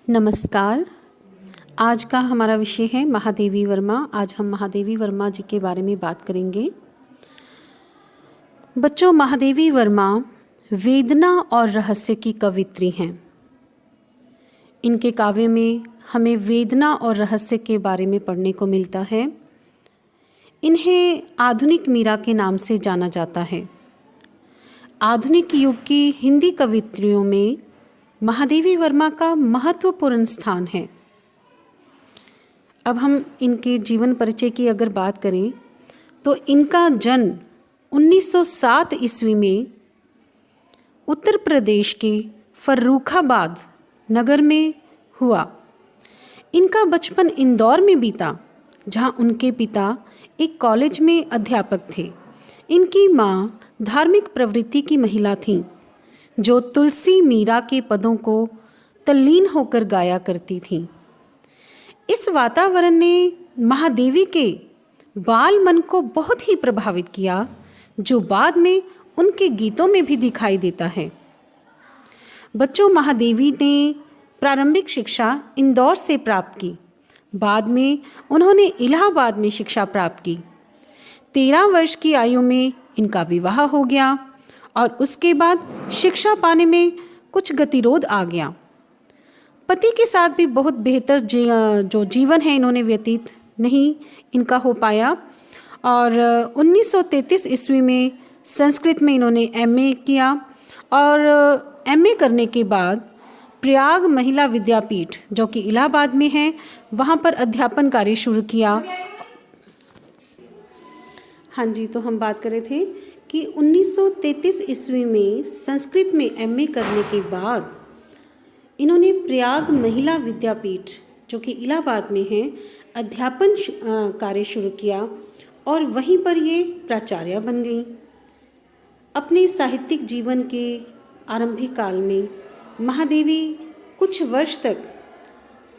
नमस्कार। आज का हमारा विषय है महादेवी वर्मा। आज हम महादेवी वर्मा जी के बारे में बात करेंगे। बच्चों, महादेवी वर्मा वेदना और रहस्य की कवित्री हैं। इनके काव्य में हमें वेदना और रहस्य के बारे में पढ़ने को मिलता है। इन्हें आधुनिक मीरा के नाम से जाना जाता है। आधुनिक युग की हिंदी कवित्रियों में महादेवी वर्मा का महत्वपूर्ण स्थान है। अब हम इनके जीवन परिचय की अगर बात करें तो इनका जन्म 1907 ईस्वी में उत्तर प्रदेश के फर्रुखाबाद नगर में हुआ। इनका बचपन इंदौर में बीता, जहां उनके पिता एक कॉलेज में अध्यापक थे। इनकी माँ धार्मिक प्रवृत्ति की महिला थीं, जो तुलसी मीरा के पदों को तल्लीन होकर गाया करती थीं। इस वातावरण ने महादेवी के बाल मन को बहुत ही प्रभावित किया, जो बाद में उनके गीतों में भी दिखाई देता है। बच्चों, महादेवी ने प्रारंभिक शिक्षा इंदौर से प्राप्त की। बाद में उन्होंने इलाहाबाद में शिक्षा प्राप्त की। 13 वर्ष की आयु में इनका विवाह हो गया और उसके बाद शिक्षा पाने में कुछ गतिरोध आ गया। पति के साथ भी बहुत बेहतर जो जीवन है इन्होंने व्यतीत नहीं इनका हो पाया और 1933 ईस्वी में संस्कृत में इन्होंने एमए किया और एमए करने के बाद प्रयाग महिला विद्यापीठ, जो कि इलाहाबाद में है, वहाँ पर अध्यापन कार्य शुरू किया। हाँ जी, तो हम बात कर रहे थे कि 1933 ईस्वी में संस्कृत में एमए करने के बाद इन्होंने प्रयाग महिला विद्यापीठ, जो कि इलाहाबाद में है, अध्यापन कार्य शुरू किया और वहीं पर ये प्राचार्य बन गई। अपने साहित्यिक जीवन के आरंभिक काल में महादेवी कुछ वर्ष तक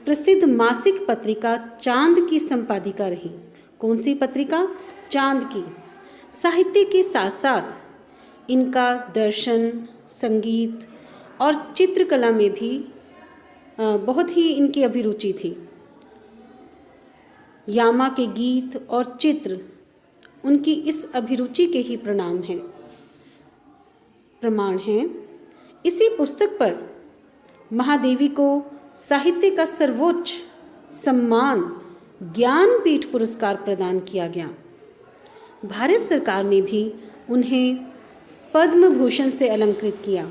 प्रसिद्ध मासिक पत्रिका चांद की संपादिका रही। कौन सी पत्रिका? चांद की। साहित्य के साथ साथ इनका दर्शन, संगीत और चित्रकला में भी बहुत ही इनकी अभिरुचि थी। यामा के गीत और चित्र उनकी इस अभिरुचि के ही प्रमाण हैं। इसी पुस्तक पर महादेवी को साहित्य का सर्वोच्च सम्मान ज्ञानपीठ पुरस्कार प्रदान किया गया। भारत सरकार ने भी उन्हें पद्म भूषण से अलंकृत किया।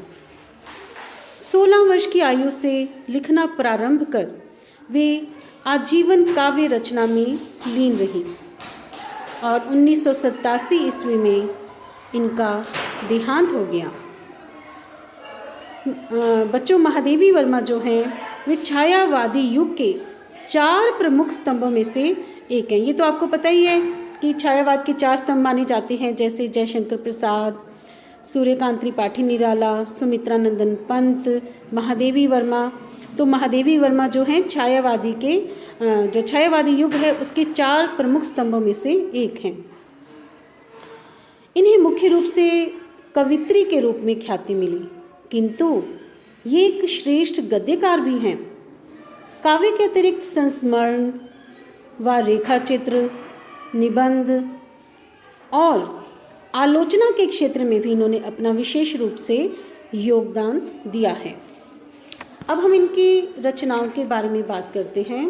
16 वर्ष की आयु से लिखना प्रारंभ कर वे आजीवन काव्य रचना में लीन रही और 1987 ईस्वी में इनका देहांत हो गया। बच्चों, महादेवी वर्मा जो हैं वे छायावादी युग के 4 प्रमुख स्तंभों में से एक हैं। ये तो आपको पता ही है कि छायावाद के 4 स्तंभ माने जाते हैं, जैसे जयशंकर प्रसाद, सूर्यकांत त्रिपाठी निराला, सुमित्रा नंदन पंत, महादेवी वर्मा। तो महादेवी वर्मा जो हैं जो छायावादी युग है उसके 4 प्रमुख स्तंभों में से एक हैं। इन्हें मुख्य रूप से कवित्री के रूप में ख्याति मिली, किंतु ये एक श्रेष्ठ गद्यकार भी हैं। काव्य के अतिरिक्त संस्मरण व रेखाचित्र, निबंध और आलोचना के क्षेत्र में भी इन्होंने अपना विशेष रूप से योगदान दिया है। अब हम इनकी रचनाओं के बारे में बात करते हैं।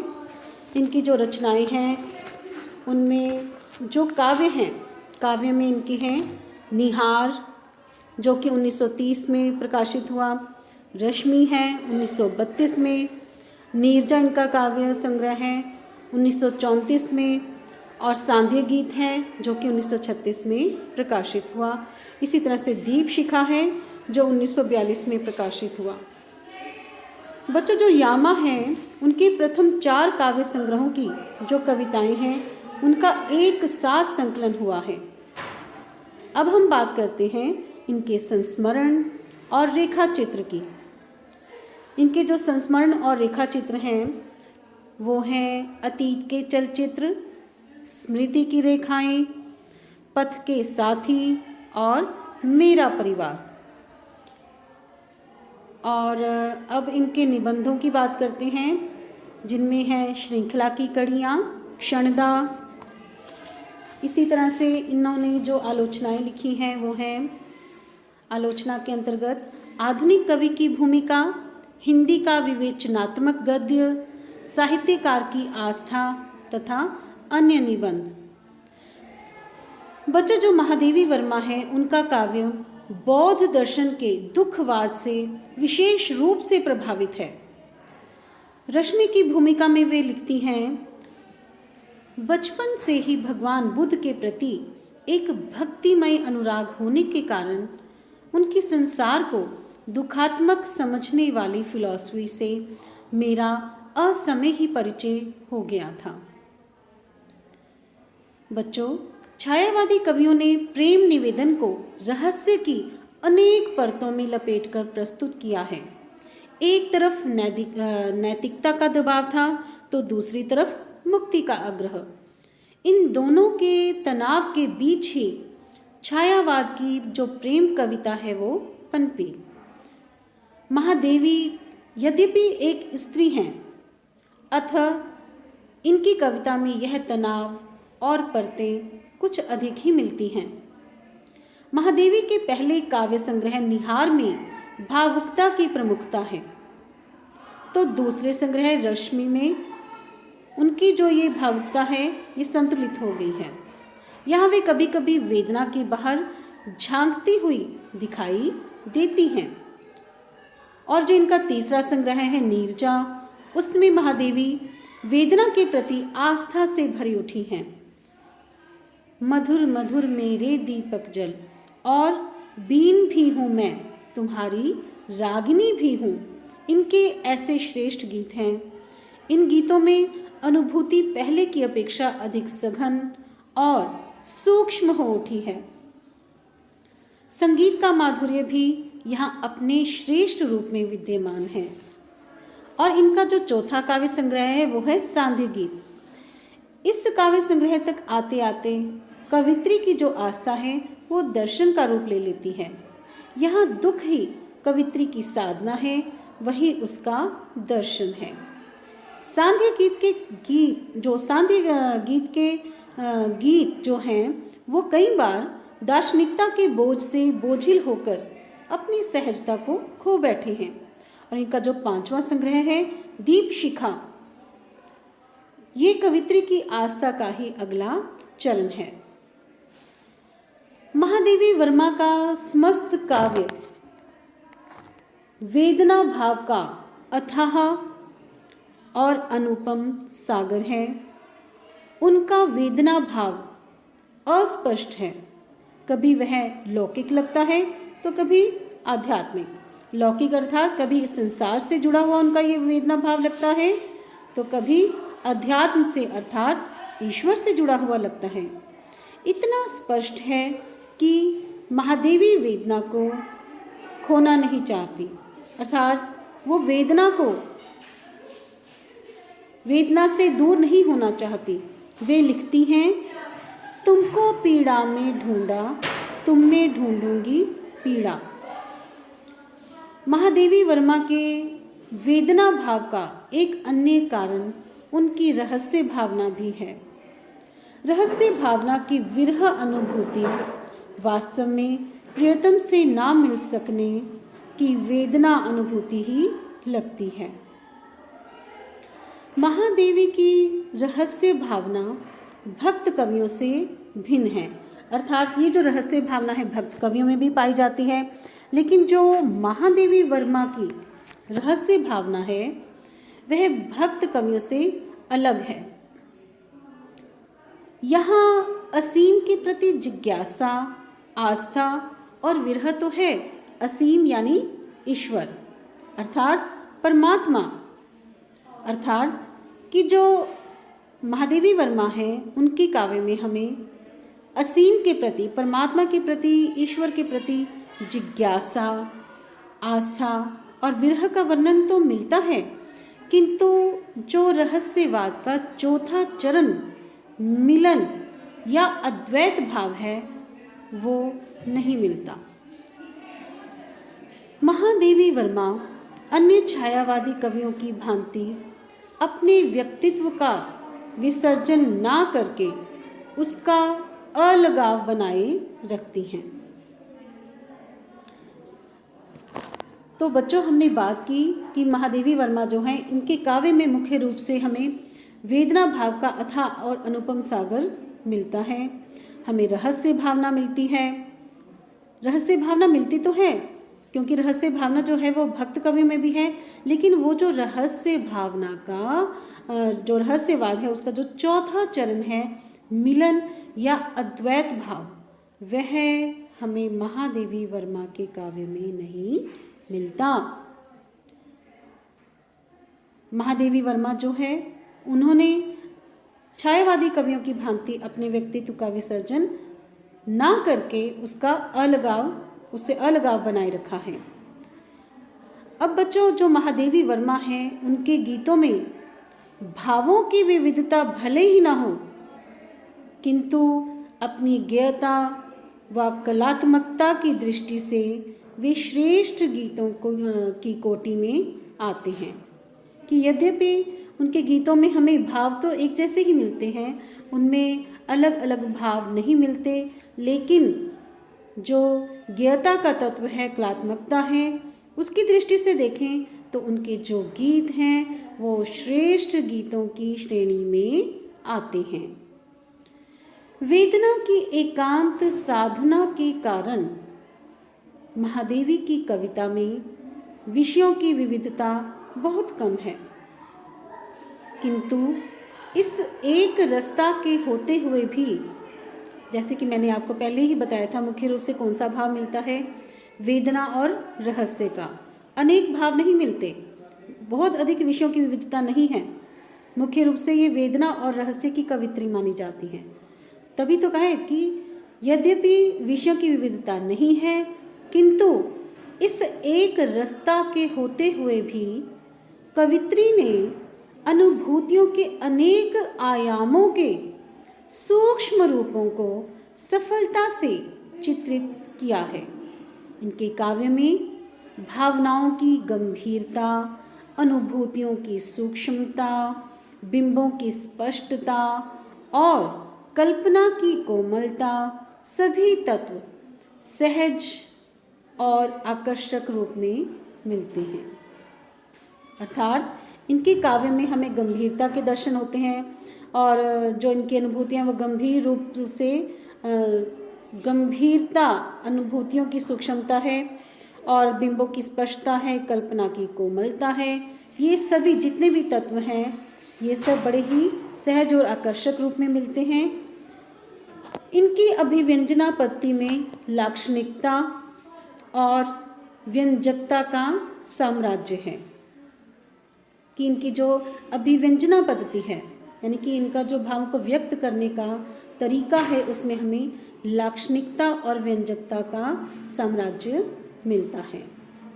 इनकी जो रचनाएं हैं उनमें जो काव्य हैं, काव्य में इनकी हैं निहार, जो कि 1930 में प्रकाशित हुआ, रश्मि है 1932 में, नीरजा इनका काव्य संग्रह है 1934 में और सांध्य गीत है जो कि 1936 में प्रकाशित हुआ। इसी तरह से दीप शिखा है जो 1942 में प्रकाशित हुआ। बच्चों, जो यामा हैं उनके प्रथम 4 काव्य संग्रहों की जो कविताएं हैं उनका एक साथ संकलन हुआ है। अब हम बात करते हैं इनके संस्मरण और रेखा चित्र की। इनके जो संस्मरण और रेखा चित्र हैं वो हैं अतीत के चलचित्र, स्मृति की रेखाएं, पथ के साथी और मेरा परिवार। और अब इनके निबंधों की बात करते हैं, जिनमें है श्रृंखला की कड़ियाँ, क्षणदा। इसी तरह से इन्होंने जो आलोचनाएं लिखी हैं वो है आलोचना के अंतर्गत आधुनिक कवि की भूमिका, हिंदी का विवेचनात्मक गद्य, साहित्यकार की आस्था तथा अन्य निबंध। बच्चों, जो महादेवी वर्मा है उनका काव्य बौद्ध दर्शन के दुखवाद से विशेष रूप से प्रभावित है। रश्मि की भूमिका में वे लिखती हैं, बचपन से ही भगवान बुद्ध के प्रति एक भक्तिमय अनुराग होने के कारण उनकी संसार को दुखात्मक समझने वाली फिलॉसफी से मेरा असमय ही परिचय हो गया था। बच्चों, छायावादी कवियों ने प्रेम निवेदन को रहस्य की अनेक परतों में लपेटकर प्रस्तुत किया है। एक तरफ नैतिकता का दबाव था तो दूसरी तरफ मुक्ति का आग्रह। इन दोनों के तनाव के बीच ही छायावाद की जो प्रेम कविता है वो पनपी। महादेवी यद्यपि एक स्त्री हैं, अतः इनकी कविता में यह तनाव और परतें कुछ अधिक ही मिलती हैं। महादेवी के पहले काव्य संग्रह निहार में भावुकता की प्रमुखता है, तो दूसरे संग्रह रश्मि में उनकी जो ये भावुकता है ये संतुलित हो गई है। यहाँ वे कभी कभी वेदना के बाहर झांकती हुई दिखाई देती हैं। और जो इनका तीसरा संग्रह है नीरजा, उसमें महादेवी वेदना के प्रति आस्था से भरी उठी हैं। मधुर मधुर मेरे दीपक जल और बीन भी हूँ मैं, तुम्हारी रागिनी भी हूँ, इनके ऐसे श्रेष्ठ गीत हैं। इन गीतों में अनुभूति पहले की अपेक्षा अधिक सघन और सूक्ष्म हो उठी है। संगीत का माधुर्य भी यहाँ अपने श्रेष्ठ रूप में विद्यमान है। और इनका जो चौथा काव्य संग्रह है वो है सांध्य गीत। इस काव्य संग्रह तक आते आते कवित्री की जो आस्था है वो दर्शन का रूप ले लेती है। यहाँ दुख ही कवित्री की साधना है, वही उसका दर्शन है। सांध्य गीत के गीत जो हैं वो कई बार दार्शनिकता के बोझ से बोझिल होकर अपनी सहजता को खो बैठे हैं। और इनका जो पांचवा संग्रह है दीप शिखा, ये कवित्री की आस्था का ही अगला चरण है। महादेवी वर्मा का समस्त काव्य वेदना भाव का अथाह और अनुपम सागर है। उनका वेदना भाव अस्पष्ट है, कभी वह लौकिक लगता है तो कभी आध्यात्मिक। लौकिक अर्थात कभी इस संसार से जुड़ा हुआ उनका ये वेदना भाव लगता है, तो कभी अध्यात्म से अर्थात ईश्वर से जुड़ा हुआ लगता है। इतना स्पष्ट है कि महादेवी वेदना को खोना नहीं चाहती, अर्थात वो वेदना से दूर नहीं होना चाहती। वे लिखती हैं, तुमको पीड़ा में ढूंढा, तुम में ढूंढूंगी पीड़ा। महादेवी वर्मा के वेदना भाव का एक अन्य कारण उनकी रहस्य भावना भी है। रहस्य भावना की विरह अनुभूति वास्तव में प्रियतम से ना मिल सकने की वेदना अनुभूति ही लगती है। महादेवी की रहस्य भावना भक्त कवियों से भिन्न है, अर्थात ये जो रहस्य भावना है भक्त कवियों में भी पाई जाती है, लेकिन जो महादेवी वर्मा की रहस्य भावना है वह भक्त कवियों से अलग है। यहाँ असीम के प्रति जिज्ञासा, आस्था और विरह तो है। असीम यानी ईश्वर अर्थात परमात्मा, अर्थात कि जो महादेवी वर्मा है उनकी काव्य में हमें असीम के प्रति, परमात्मा के प्रति, ईश्वर के प्रति जिज्ञासा, आस्था और विरह का वर्णन तो मिलता है, किंतु जो रहस्यवाद का चौथा चरण मिलन या अद्वैत भाव है वो नहीं मिलता। महादेवी वर्मा अन्य छायावादी कवियों की भांति अपने व्यक्तित्व का विसर्जन ना करके उसका अलगाव बनाए रखती हैं। तो बच्चों, हमने बात की कि महादेवी वर्मा जो हैं, इनके काव्य में मुख्य रूप से हमें वेदना भाव का अथाह और अनुपम सागर मिलता है। हमें रहस्य भावना मिलती है। रहस्य भावना मिलती तो है क्योंकि रहस्य भावना जो है वो भक्त कवियों में भी है, लेकिन वो जो रहस्य भावना का जो रहस्यवाद है उसका जो चौथा चरण है, मिलन या अद्वैत भाव, वह हमें महादेवी वर्मा के काव्य में नहीं मिलता। महादेवी वर्मा जो है, उन्होंने छायावादी कवियों की भांति अपने व्यक्तित्व का विसर्जन ना करके उससे अलगाव बनाए रखा है। अब बच्चों, जो महादेवी वर्मा हैं, उनके गीतों में भावों की विविधता भले ही ना हो, किंतु अपनी गेयता व कलात्मकता की दृष्टि से वे श्रेष्ठ गीतों की कोटि में आते हैं। कि यद्यपि उनके गीतों में हमें भाव तो एक जैसे ही मिलते हैं, उनमें अलग अलग भाव नहीं मिलते, लेकिन जो गेयता का तत्व है, कलात्मकता है, उसकी दृष्टि से देखें तो उनके जो गीत हैं वो श्रेष्ठ गीतों की श्रेणी में आते हैं। वेदना की एकांत साधना के कारण महादेवी की कविता में विषयों की विविधता बहुत कम है, किंतु इस एक रस्ता के होते हुए भी, जैसे कि मैंने आपको पहले ही बताया था, मुख्य रूप से कौन सा भाव मिलता है, वेदना और रहस्य का। अनेक भाव नहीं मिलते, बहुत अधिक विषयों की विविधता नहीं है, मुख्य रूप से ये वेदना और रहस्य की कवित्री मानी जाती है। तभी तो कहे कि यद्यपि विषयों की विविधता नहीं है, किंतु इस एक रास्ता के होते हुए भी कवित्री ने अनुभूतियों के अनेक आयामों के सूक्ष्म रूपों को सफलता से चित्रित किया है। इनके काव्य में भावनाओं की गंभीरता, अनुभूतियों की सूक्ष्मता, बिंबों की स्पष्टता और कल्पना की कोमलता, सभी तत्व सहज और आकर्षक रूप में मिलते हैं। अर्थात इनके काव्य में हमें गंभीरता के दर्शन होते हैं और जो इनकी अनुभूतियाँ वो गंभीर रूप से गंभीरता, अनुभूतियों की सूक्ष्मता है और बिंबों की स्पष्टता है, कल्पना की कोमलता है। ये सभी जितने भी तत्व हैं ये सब बड़े ही सहज और आकर्षक रूप में मिलते हैं। इनकी अभिव्यंजना पद्धति में लाक्षणिकता और व्यंजकता का साम्राज्य है। कि इनकी जो अभिव्यंजना पद्धति है, यानी कि इनका जो भावों को व्यक्त करने का तरीका है, उसमें हमें लाक्षणिकता और व्यंजकता का साम्राज्य मिलता है।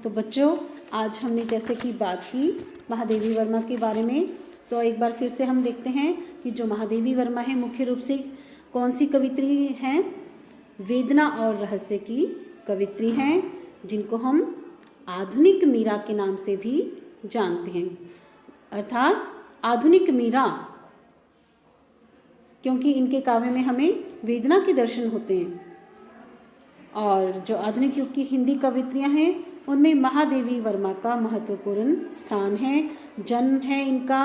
तो बच्चों, आज हमने जैसे कि बात की महादेवी वर्मा के बारे में, तो एक बार फिर से हम देखते हैं कि जो महादेवी वर्मा है मुख्य रूप से कौन सी कवित्री हैं? वेदना और रहस्य की कवित्री हैं, जिनको हम आधुनिक मीरा के नाम से भी जानते हैं। अर्थात आधुनिक मीरा, क्योंकि इनके काव्य में हमें वेदना के दर्शन होते हैं। और जो आधुनिक युग की हिंदी कवित्रियां हैं उनमें महादेवी वर्मा का महत्वपूर्ण स्थान है। जन्म है इनका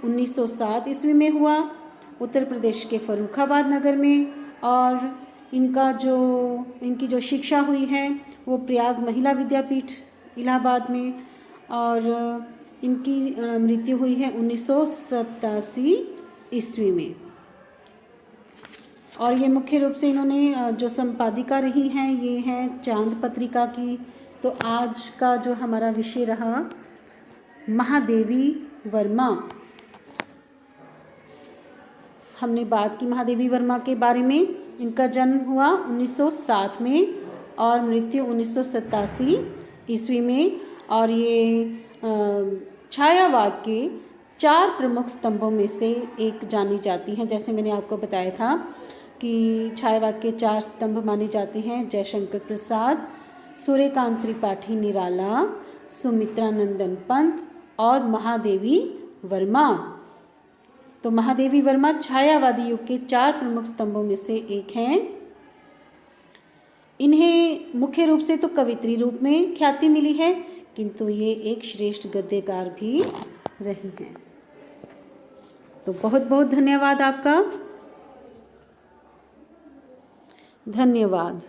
1907 ईस्वी में हुआ, उत्तर प्रदेश के फर्रुखाबाद नगर में, और इनकी जो शिक्षा हुई है वो प्रयाग महिला विद्यापीठ इलाहाबाद में, और इनकी मृत्यु हुई है 1987 ईस्वी में। और ये मुख्य रूप से इन्होंने जो संपादिका रही हैं ये हैं चांद पत्रिका की। तो आज का जो हमारा विषय रहा महादेवी वर्मा, हमने बात की महादेवी वर्मा के बारे में। इनका जन्म हुआ 1907 में और मृत्यु 1987 ईस्वी में, और ये छायावाद के 4 प्रमुख स्तंभों में से एक जानी जाती हैं। जैसे मैंने आपको बताया था कि छायावाद के 4 स्तंभ माने जाते हैं: जयशंकर प्रसाद, सूर्यकांत त्रिपाठी निराला, सुमित्रानंदन पंत और महादेवी वर्मा। तो महादेवी वर्मा छायावादी युग के 4 प्रमुख स्तंभों में से एक हैं। इन्हें मुख्य रूप से तो कवित्री रूप में ख्याति मिली है, किंतु ये एक श्रेष्ठ गद्यकार भी रही हैं। तो बहुत बहुत धन्यवाद आपका। धन्यवाद।